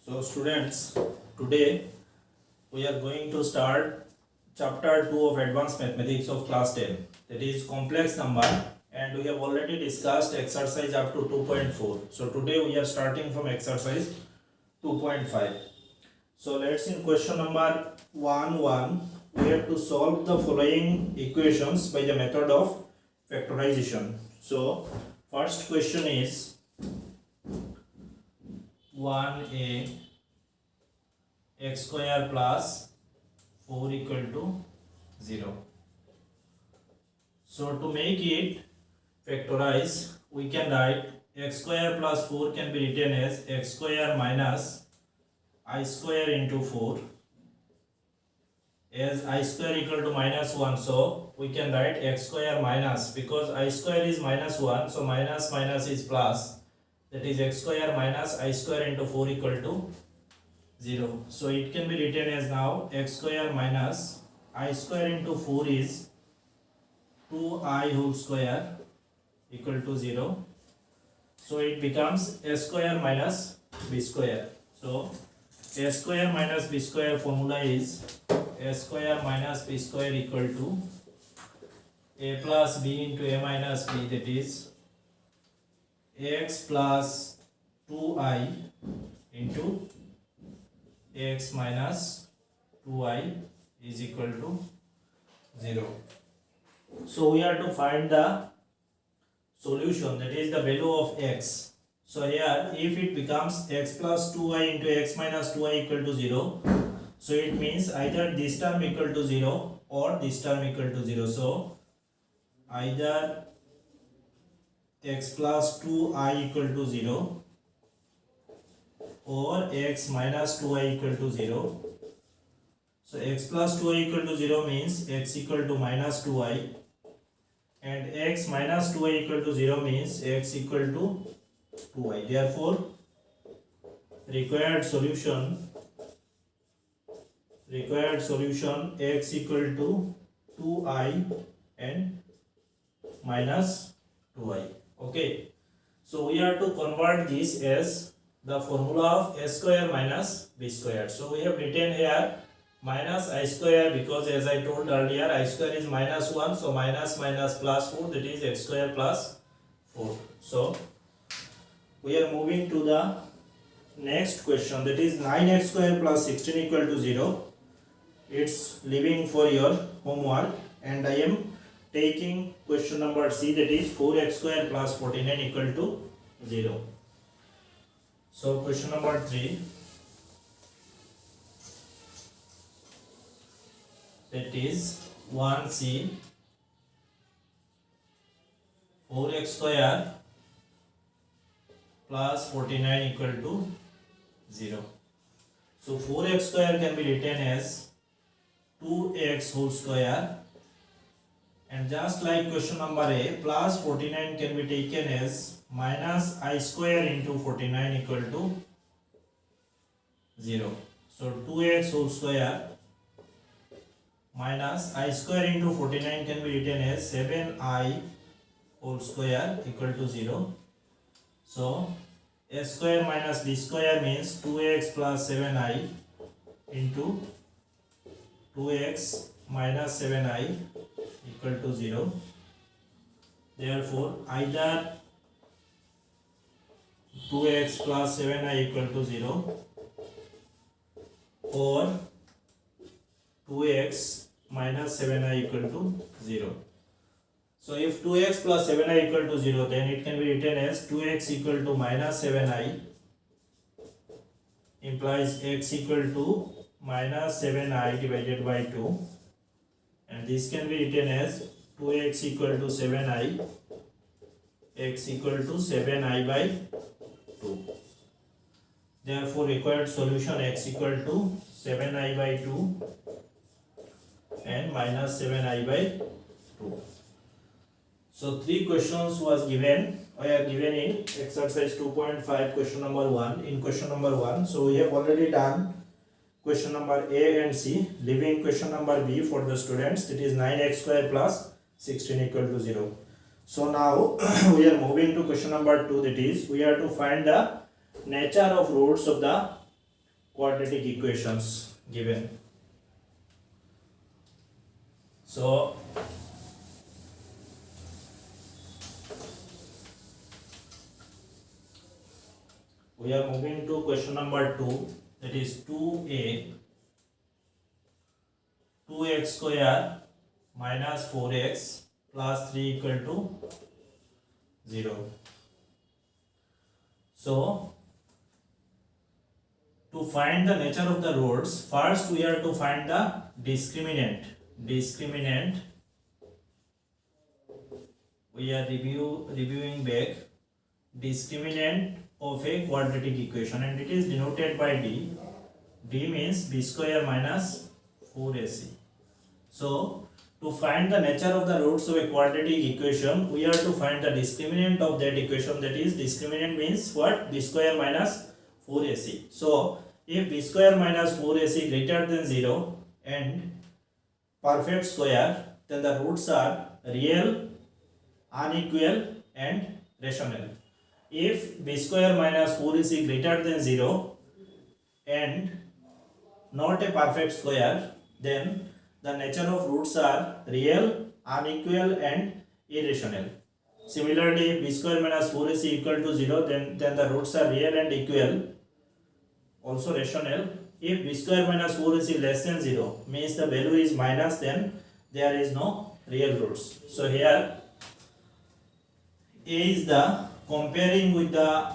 So students, today we are going to start chapter 2 of advanced mathematics of class 10, that is complex number, and we have already discussed exercise up to 2.4. So today we are starting from exercise 2.5. So let's in question number 1 we have to solve the following equations by the method of factorization. So first question is 1a x square plus 4 equal to 0. So to make it factorize, we can write x square plus 4 can be written as x square minus I square into 4, as I square equal to minus 1, so we can write x square minus, because I square is minus 1, so minus minus is plus, that is x square minus I square into 4 equal to 0. So it can be written as now x square minus I square into 4 is 2I whole square equal to 0. So it becomes a square minus b square. So a square minus b square formula is a square minus b square equal to a plus b into a minus b, that is ax plus 2I into ax minus 2I is equal to 0. So we have to find the solution, that is the value of x. So here if it becomes x plus 2I into x minus 2I equal to 0, so it means either this term equal to 0 or this term equal to 0. So either x plus 2I equal to 0 or x minus 2I equal to 0. So x plus 2I equal to 0 means x equal to minus 2I, and x minus 2I equal to 0 means x equal to 2I. Therefore required solution x equal to 2I and minus 2I. Okay, so we have to convert this as the formula of a square minus b square. So we have written here minus I square, because as I told earlier I square is minus 1, so minus minus plus 4, that is x square plus 4. So we are moving to the next question, that is 9x square plus 16 equal to 0. It's leaving for your homework, and I am taking question number C, that is 4x square plus 49 equal to 0. So question number 3, that is 1C 4x square plus 49 equal to 0. So 4x square can be written as 2x whole square, and just like question number A, plus 49 can be taken as minus I square into 49 equal to 0. So 2x whole square minus I square into 49 can be written as 7I whole square equal to 0. So a square minus b square means 2x plus 7I into 2x minus 7I equal to 0. Therefore either 2x plus 7I equal to 0 or 2x minus 7I equal to 0. So if 2x plus 7I equal to 0, then it can be written as 2x equal to minus 7I implies x equal to minus 7I divided by 2, and this can be written as 2x equal to 7I, x equal to 7I by 2. Therefore required solution x equal to 7I by 2 and minus 7I by 2. So three questions were given in exercise 2.5 question number 1. In question number 1, so we have already done question number A and C, leaving question number B for the students, that is 9x square plus 16 equal to 0. So now we are moving to question number 2, that is we have to find the nature of roots of the quadratic equations given. So we are moving to question number 2, that is 2a 2x square minus 4x plus 3 equal to 0. So to find the nature of the roots, first we are to find the discriminant. We are reviewing back discriminant of a quadratic equation, and it is denoted by d. D means b square minus 4ac. So to find the nature of the roots of a quadratic equation, we are to find the discriminant of that equation. That is, discriminant means what? B square minus 4ac. So if b square minus 4ac greater than 0 and perfect square, then the roots are real, unequal and rational. If b square minus 4ac greater than 0 and not a perfect square, then the nature of roots are real, unequal and irrational. Similarly, if b square minus 4ac equal to 0, then the roots are real and equal, also rational. If b square minus 4ac less than 0, means the value is minus, then there is no real roots. So here A is the comparing with the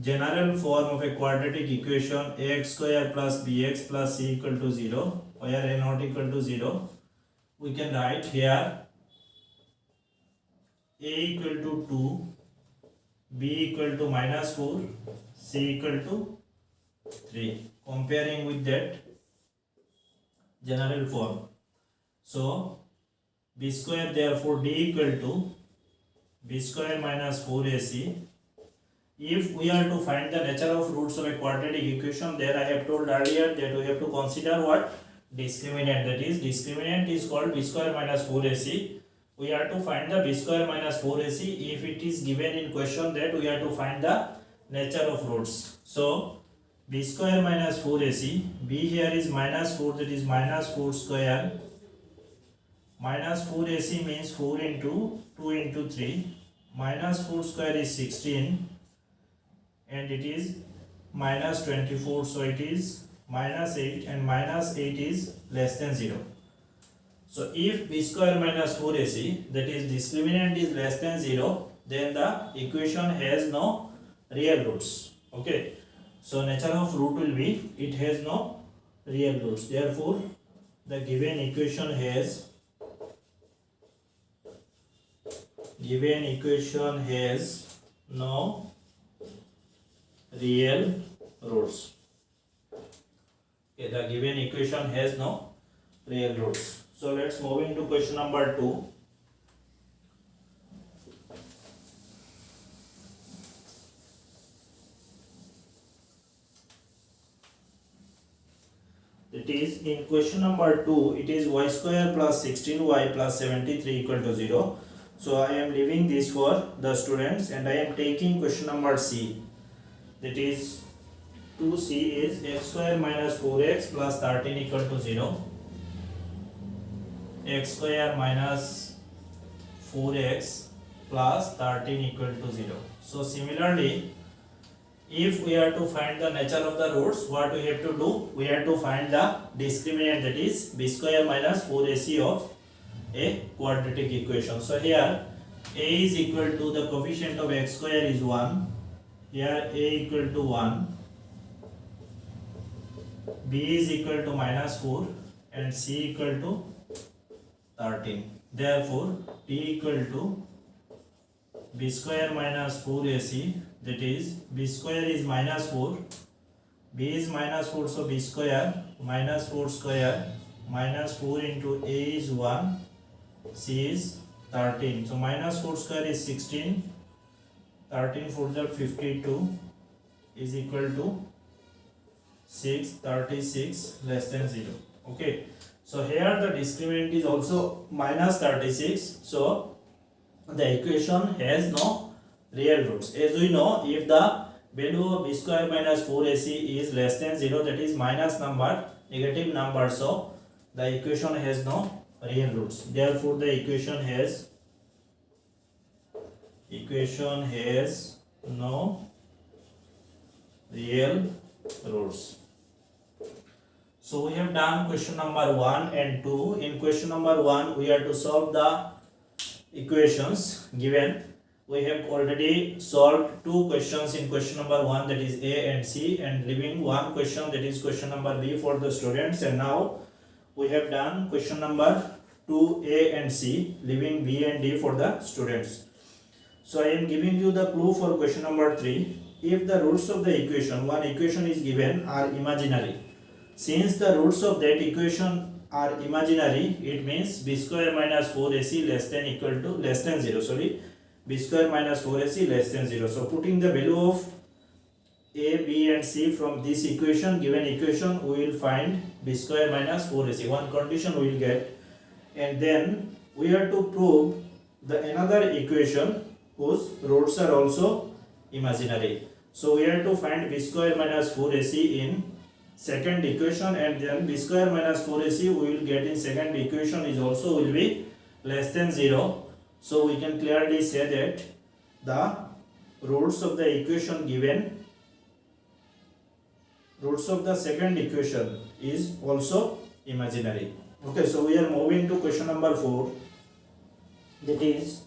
general form of a quadratic equation ax square plus bx plus c equal to 0, where a not equal to 0, we can write here a equal to 2, b equal to minus 4, c equal to 3, comparing with that general form. So b square, therefore d equal to b square minus 4ac. If we are to find the nature of roots of a quadratic equation, there I have told earlier that we have to consider what? Discriminant. That is, discriminant is called b square minus 4ac. We are to find the b square minus 4ac if it is given in question that we are to find the nature of roots. So b square minus 4ac, b here is minus 4, that is minus 4 square. Minus 4ac means 4 into 2 into 3. Minus 4 square is 16 and it is minus 24, so it is minus 8 and minus 8 is less than 0. So if b square minus 4ac, that is discriminant, is less than 0, then the equation has no real roots. Okay, so nature of root will be it has no real roots. Therefore the given equation has no real roots. Okay, the given equation has no real roots. So let's move into question number 2. That is, in question number 2, it is y square plus 16y plus 73 equal to 0. So I am leaving this for the students and I am taking question number C. That is, 2C is x square minus 4x plus 13 equal to 0. X square minus 4x plus 13 equal to 0. So similarly, if we are to find the nature of the roots, what we have to do? We have to find the discriminant, that is b square minus 4ac of a quadratic equation. So here a is equal to the coefficient of x square is 1. Here a equal to 1, b is equal to minus 4 and c equal to 13. Therefore t equal to b square minus 4ac, that is b square is minus 4, b is minus 4, so b square minus 4 square minus 4 into a is 1, c is 13. So minus 4 square is 16, 13 4 are 52 is equal to 6, 36 less than 0. Okay, so here the discriminant is also minus 36. So the equation has no real roots. As we know, if the value of b square minus 4ac is less than 0, that is minus number, negative number, so the equation has no real roots. Therefore the equation has no real roots. So we have done question number 1 and 2. In question number 1 we are to solve the equations given. We have already solved 2 questions in question number 1, that is A and C, and leaving one question, that is question number B, for the students. And now we have done question number 2A and C, leaving B and D for the students. So I am giving you the clue for question number 3. If the roots of the equation, one equation is given, are imaginary, since the roots of that equation are imaginary, it means b square minus 4ac less than 0, sorry, b square minus 4ac less than 0. So putting the value of a, b and c from this equation, given equation, we will find b square minus 4ac. One condition we will get, and then we have to prove the another equation whose roots are also imaginary. So we have to find b square minus 4ac in second equation, and then b square minus 4ac we will get in second equation is also will be less than 0. So we can clearly say that the roots of the equation given, roots of the second equation is also imaginary. Okay, so we are moving to question number 4. That is,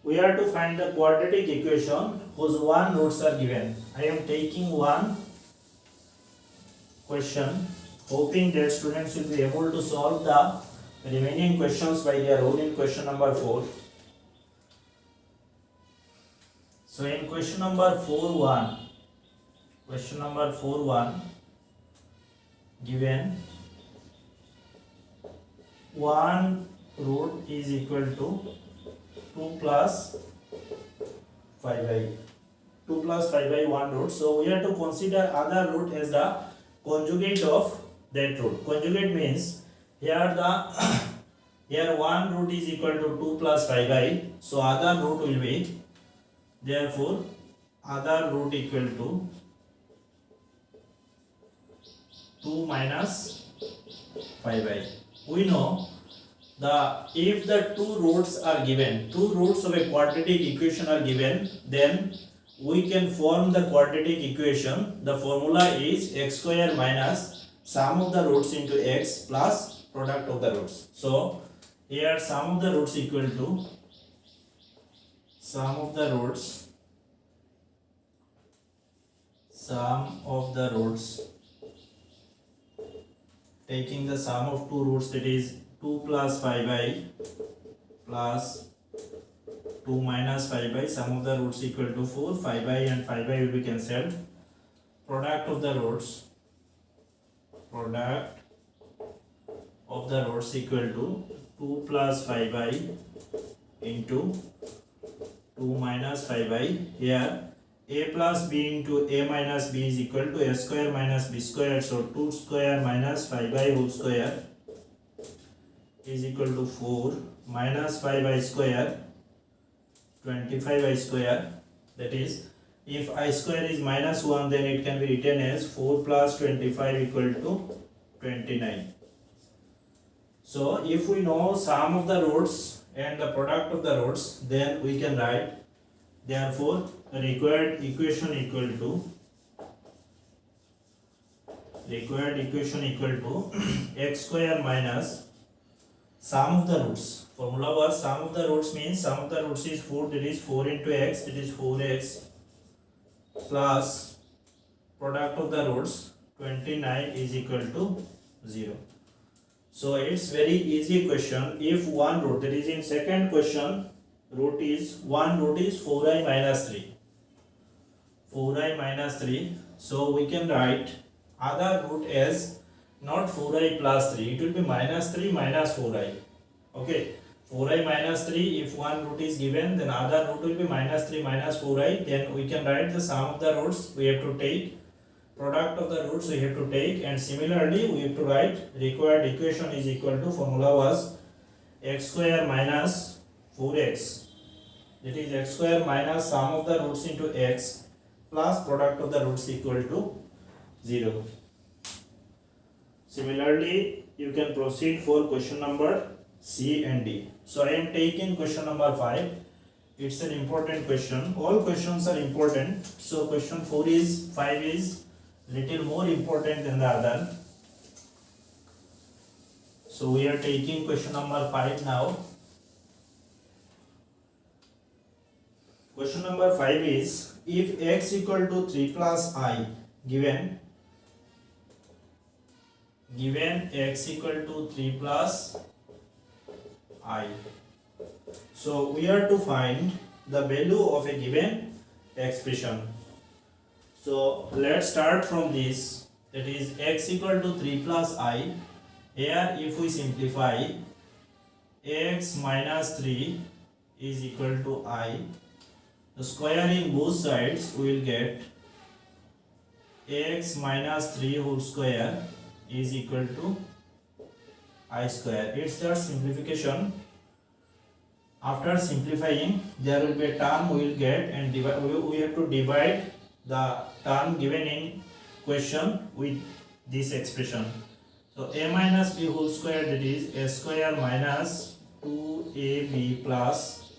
we are to find the quadratic equation whose one roots are given. I am taking one question, hoping that students will be able to solve the remaining questions by their own in question number 4. So in question number 4.1, given one root is equal to 2 plus 5 by 1 root. So we have to consider other root as the conjugate of that root. Conjugate means here one root is equal to 2 plus 5i, so other root will be, therefore other root equal to 2 minus 5i. We know if the two roots are given, two roots of a quadratic equation are given, then we can form the quadratic equation. The formula is x square minus sum of the roots into x plus product of the roots. So here sum of the roots equal to sum of the roots, taking the sum of two roots, that is 2 plus 5i plus 2 minus 5i, sum of the roots equal to 4, 5i and 5i will be cancelled. Product of the roots equal to 2 plus 5i into 2 minus 5i. Here a plus b into a minus b is equal to a square minus b square, so 2 square minus 5i whole square is equal to 4 minus 5i square, 25i square. That is, if I square is minus 1, then it can be written as 4 plus 25 equal to 29. So if we know sum of the roots and the product of the roots, then we can write, therefore the required equation equal to x square minus sum of the roots. Formula was sum of the roots means sum of the roots is 4, that is 4 into x, that is 4x plus product of the roots 29 is equal to 0. So it's very easy question. If one root, that is in second question, one root is 4i minus 3. 4i minus 3. So we can write other root as not 4i plus 3. It will be minus 3 minus 4i. Okay. 4i minus 3, if one root is given, then other root will be minus 3 minus 4i. Then we can write the sum of the roots. We have to take product of the roots we have to take, and similarly we have to write required equation is equal to, formula was x square minus 4x, that is x square minus sum of the roots into x plus product of the roots equal to 0. Similarly, you can proceed for question number C and D. So I am taking question number 5. It's an important question. All questions are important. So question 5 is little more important than the other. So we are taking question number 5 now. Question number 5 is, if x equal to 3 plus I, given x equal to 3 plus I. So we are to find the value of a given expression. So let's start from this, that is x equal to 3 plus I. Here if we simplify, x minus 3 is equal to I. The squaring both sides, we will get x minus 3 whole square is equal to I square. It's just simplification. After simplifying, there will be a term we will get, and we have to divide the term given in question with this expression. So a minus b whole square, that is a square minus 2ab plus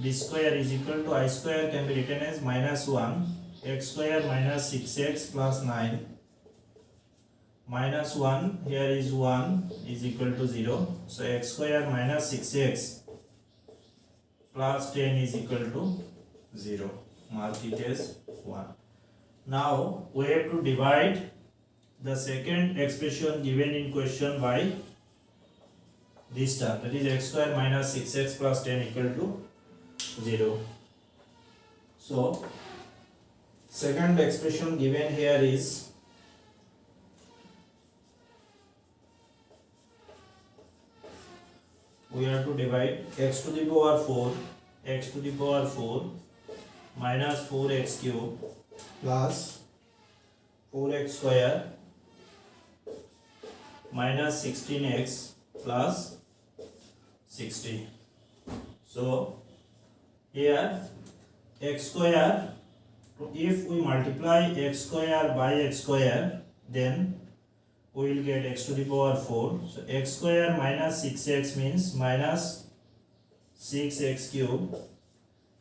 b square is equal to I square, can be written as minus 1 x square minus 6x plus 9 minus 1, here is 1 is equal to 0. So x square minus 6x plus 10 is equal to 0. Mark it as 1. Now we have to divide the second expression given in question by this term, that is x square minus 6x plus 10 equal to 0. So second expression given here is we have to divide x to the power 4 minus 4x cube plus 4x square minus 16x plus 60. So here x square, if we multiply x square by x square, then we will get x to the power 4. So x square minus 6x means minus 6x cube.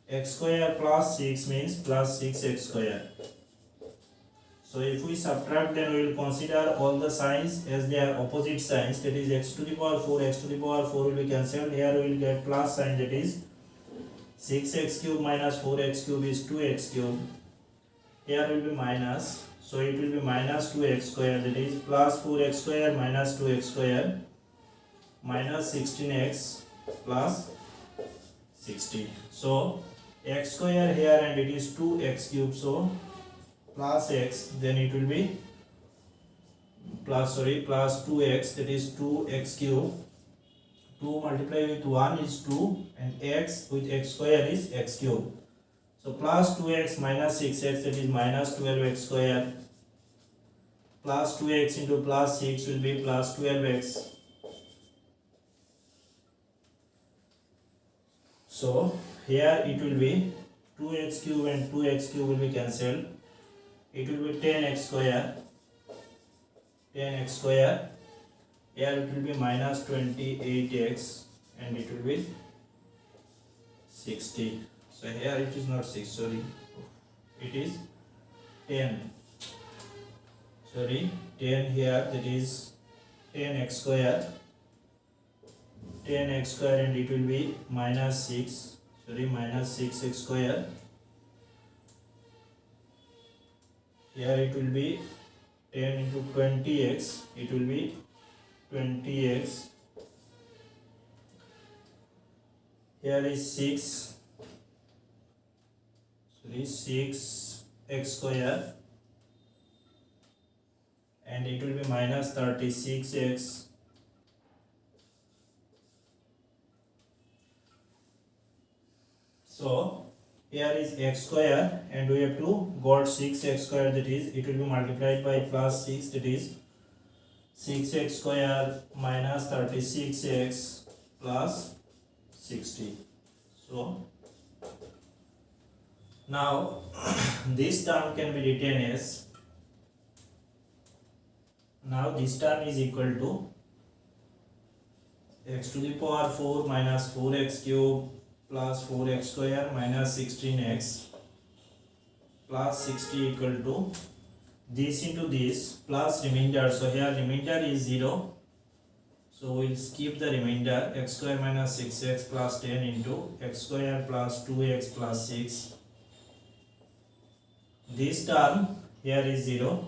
X square plus 6 means plus 6x square. So if we subtract, then we will consider all the signs as they are opposite signs, that is x to the power 4, x to the power 4 will be cancelled. Here we will get plus sign, that is 6x cube minus 4x cube is 2x cube. Here will be minus, so it will be minus 2x square, that is plus 4x square minus 2x square minus 16x plus 60. So x square here, and it is 2x cube, so plus x, then it will be plus 2x, that is 2x cube. 2 multiplied with 1 is 2, and x with x square is x cube. So plus 2x minus 6x, that is minus 12x square, plus 2x into plus 6 will be plus 12x. So here it will be 2x cube and 2x cube will be cancelled. It will be 10x square. Here it will be minus 28x, and it will be 60. So here it is not 6, sorry, it is 10. 10 here, that is 10x square, and it will be minus 6x square. Here it will be 10 into 20x, it will be 20x. Here is 6x square, and it will be minus 36x. So here is x square, and we have to got 6x square, that is it will be multiplied by plus 6, that is 6x square minus 36x plus 60. So Now this term can be written as, now this term is equal to x to the power 4 minus 4x cube plus 4x square minus 16x plus 60 equal to this into this plus remainder. So here remainder is 0. So we'll skip the remainder. X square minus 6x plus 10 into x square plus 2x plus 6. This term here is 0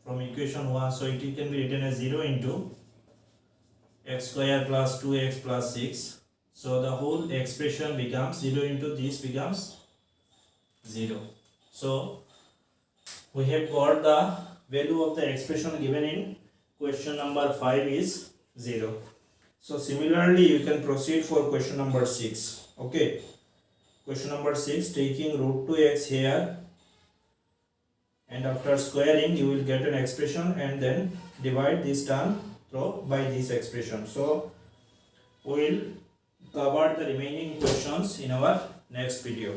from equation 1. So it can be written as 0 into x square plus 2x plus 6. So the whole expression becomes 0 into this becomes 0. So we have got the value of the expression given in question number 5 is 0. So similarly you can proceed for question number 6. Okay. Question number 6, taking root 2x here, and after squaring you will get an expression and then divide this term by this expression. So we will cover the remaining questions in our next video.